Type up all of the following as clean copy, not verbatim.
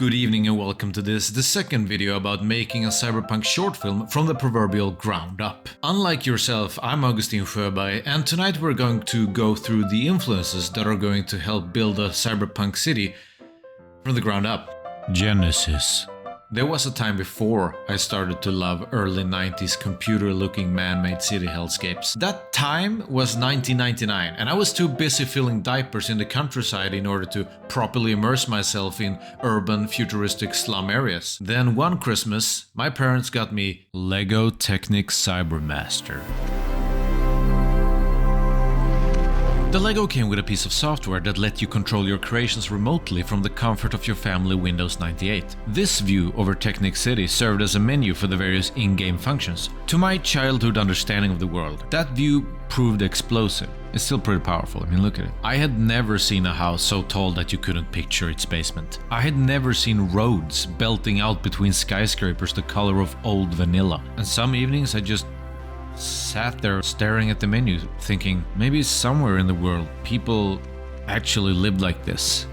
Good evening and welcome to the second video about making a cyberpunk short film from the proverbial ground up. Unlike yourself, I'm Augustin Sjöberg, and tonight we're going to go through the influences that are going to help build a cyberpunk city from the ground up. Genesis. There was a time before I started to love early 90s computer-looking man-made city hellscapes. That time was 1999, and I was too busy filling diapers in the countryside in order to properly immerse myself in urban, futuristic slum areas. Then one Christmas, my parents got me Lego Technic Cybermaster. The Lego came with a piece of software that let you control your creations remotely from the comfort of your family Windows 98. This view over Technic City served as a menu for the various in-game functions. To my childhood understanding of the world, that view proved explosive. It's still pretty powerful, I mean look at it. I had never seen a house so tall that you couldn't picture its basement. I had never seen roads belting out between skyscrapers the color of old vanilla. And some evenings I just sat there staring at the menu, thinking maybe somewhere in the world people actually lived like this.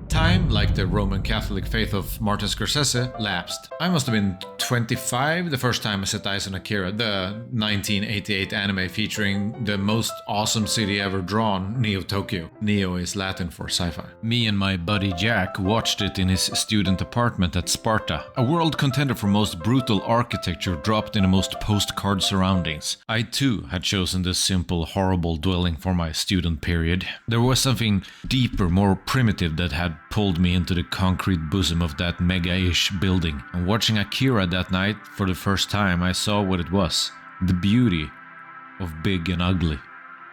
Time, like the Roman Catholic faith of Martin Scorsese, lapsed. I must have been 25 the first time I set eyes on Akira, the 1988 anime featuring the most awesome city ever drawn, Neo Tokyo. Neo is Latin for sci-fi. Me and my buddy Jack watched it in his student apartment at Sparta, a world contender for most brutal architecture dropped in the most postcard surroundings. I too had chosen this simple, horrible dwelling for my student period. There was something deeper, more primitive that had pulled me into the concrete bosom of that mega-ish building. And watching Akira that night, for the first time, I saw what it was. The beauty of big and ugly.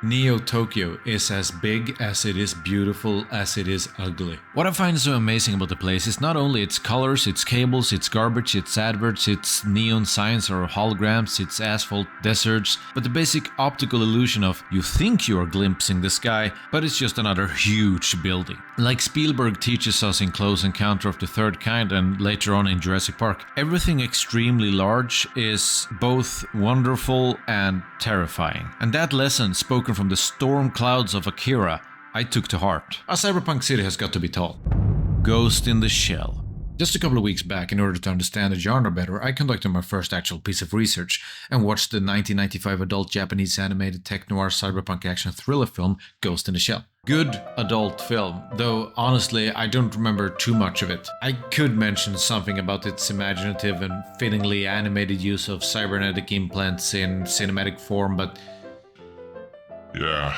Neo Tokyo is as big as it is beautiful as it is ugly. What I find so amazing about the place is not only its colors, its cables, its garbage, its adverts, its neon signs or holograms, its asphalt deserts, but the basic optical illusion of you think you are glimpsing the sky, but it's just another huge building. Like Spielberg teaches us in Close Encounter of the Third Kind and later on in Jurassic Park, everything extremely large is both wonderful and terrifying. And that lesson, spoken from the storm clouds of Akira, I took to heart. A cyberpunk city has got to be tall. Ghost in the Shell. Just a couple of weeks back, in order to understand the genre better, I conducted my first actual piece of research and watched the 1995 adult Japanese animated tech-noir cyberpunk action thriller film Ghost in the Shell. Good adult film, though honestly I don't remember too much of it. I could mention something about its imaginative and fittingly animated use of cybernetic implants in cinematic form, but yeah.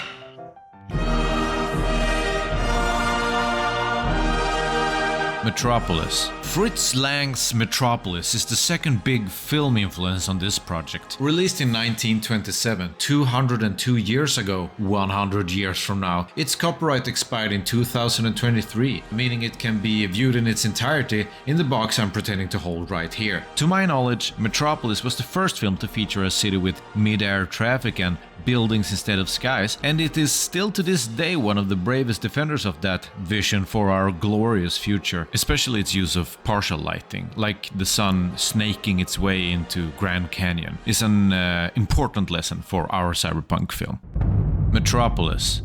Metropolis. Fritz Lang's Metropolis is the second big film influence on this project. Released in 1927, 202 years ago, 100 years from now, its copyright expired in 2023, meaning it can be viewed in its entirety in the box I'm pretending to hold right here. To my knowledge, Metropolis was the first film to feature a city with mid-air traffic and buildings instead of skies, and it is still to this day one of the bravest defenders of that vision for our glorious future, especially its use of partial lighting, like the sun snaking its way into Grand Canyon, is an important lesson for our cyberpunk film. Metropolis.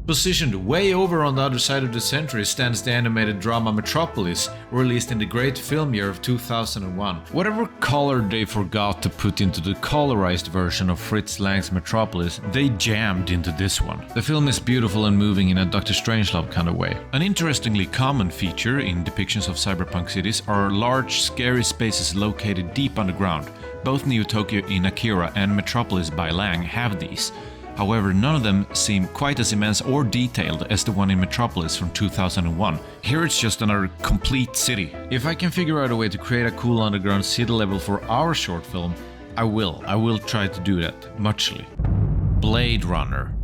Positioned way over on the other side of the century stands the animated drama Metropolis, released in the great film year of 2001. Whatever color they forgot to put into the colorized version of Fritz Lang's Metropolis, they jammed into this one. The film is beautiful and moving in a Dr. Strangelove kind of way. An interestingly common feature in depictions of cyberpunk cities are large, scary spaces located deep underground. Both Neo Tokyo in Akira and Metropolis by Lang have these. However, none of them seem quite as immense or detailed as the one in Metropolis from 2001. Here it's just another complete city. If I can figure out a way to create a cool underground city level for our short film, I will. I will try to do that, muchly. Blade Runner.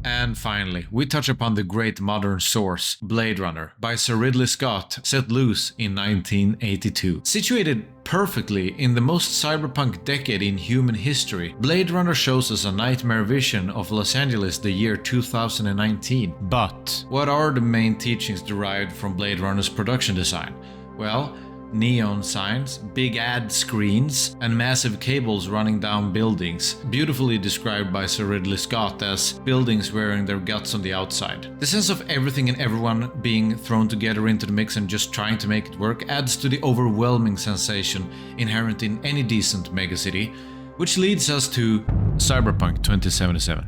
And finally, we touch upon the great modern source, Blade Runner, by Sir Ridley Scott, set loose in 1982. Situated perfectly in the most cyberpunk decade in human history, Blade Runner shows us a nightmare vision of Los Angeles the year 2019. But what are the main teachings derived from Blade Runner's production design? Well, neon signs, big ad screens, and massive cables running down buildings, beautifully described by Sir Ridley Scott as buildings wearing their guts on the outside. The sense of everything and everyone being thrown together into the mix and just trying to make it work adds to the overwhelming sensation inherent in any decent megacity, which leads us to Cyberpunk 2077.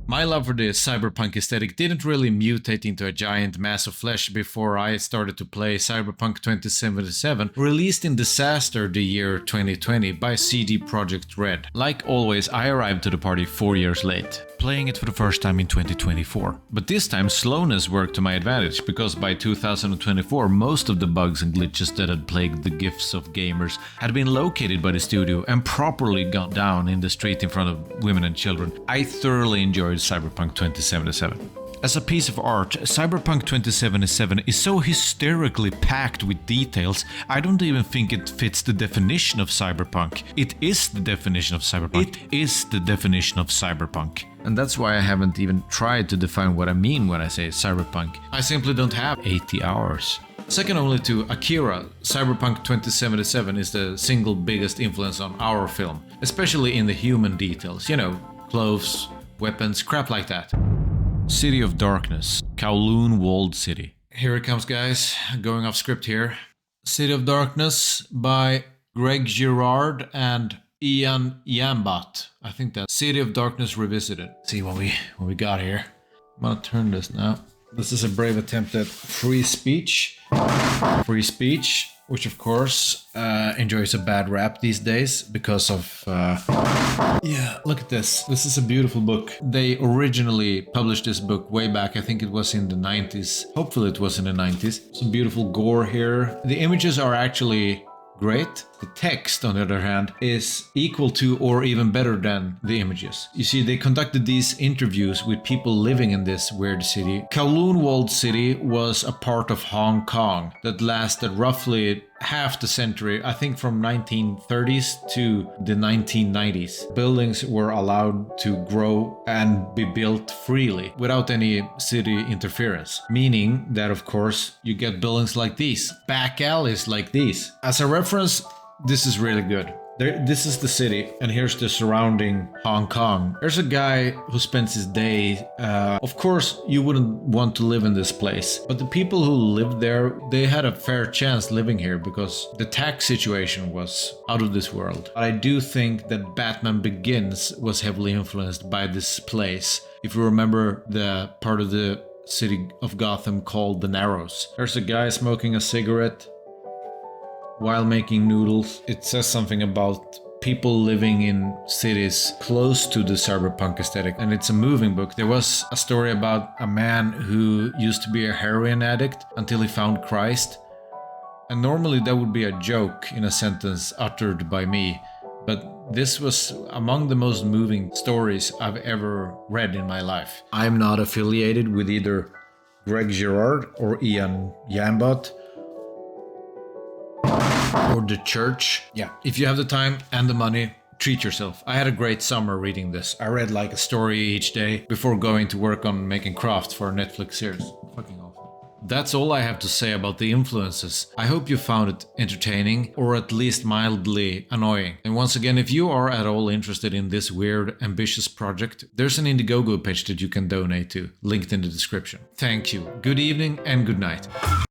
My love for the cyberpunk aesthetic didn't really mutate into a giant mass of flesh before I started to play Cyberpunk 2077, released in disaster the year 2020 by CD Projekt Red. Like always, I arrived to the party 4 years late, playing it for the first time in 2024. But this time slowness worked to my advantage, because by 2024 most of the bugs and glitches that had plagued the gifts of gamers had been located by the studio and properly gone down in the street in front of women and children. I thoroughly enjoyed Cyberpunk 2077. As a piece of art, Cyberpunk 2077 is so hysterically packed with details, I don't even think it fits the definition of cyberpunk. It is the definition of cyberpunk. It is the definition of cyberpunk. And that's why I haven't even tried to define what I mean when I say cyberpunk. I simply don't have 80 hours. Second only to Akira, Cyberpunk 2077 is the single biggest influence on our film, especially in the human details, you know, clothes, weapons, crap like that. City of Darkness, Kowloon Walled City. Here it comes, guys, going off script here. City of Darkness by Greg Girard and Ian Yambot. I think that's City of Darkness Revisited. See what we got here. I'm gonna turn this now. This is a brave attempt at free speech. Free speech, which of course enjoys a bad rap these days because of... Yeah, look at this. This is a beautiful book. They originally published this book way back, I think it was in the 90s. Hopefully it was in the 90s. Some beautiful gore here. The images are actually great. The text, on the other hand, is equal to or even better than the images. You see, they conducted these interviews with people living in this weird city. Kowloon Walled City was a part of Hong Kong that lasted roughly half the century, I think from 1930s to the 1990s. Buildings were allowed to grow and be built freely without any city interference, meaning that of course you get buildings like these, back alleys like these. As a reference, this is really good. This is the city, and here's the surrounding Hong Kong. There's a guy who spends his day... of course, you wouldn't want to live in this place, but the people who lived there, they had a fair chance living here because the tax situation was out of this world. But I do think that Batman Begins was heavily influenced by this place. If you remember the part of the city of Gotham called the Narrows. There's a guy smoking a cigarette while making noodles. It says something about people living in cities close to the cyberpunk aesthetic, and it's a moving book. There was a story about a man who used to be a heroin addict until he found Christ, and normally that would be a joke in a sentence uttered by me, but this was among the most moving stories I've ever read in my life. I'm not affiliated with either Greg Girard or Ian Yambot or the church. Yeah, if you have the time and the money, treat yourself. I had a great summer reading this. I read like a story each day before going to work on making craft for a Netflix series. Fucking awful. That's all I have to say about the influences. I hope you found it entertaining or at least mildly annoying. And once again, if you are at all interested in this weird, ambitious project, there's an Indiegogo page that you can donate to, linked in the description. Thank you. Good evening and good night.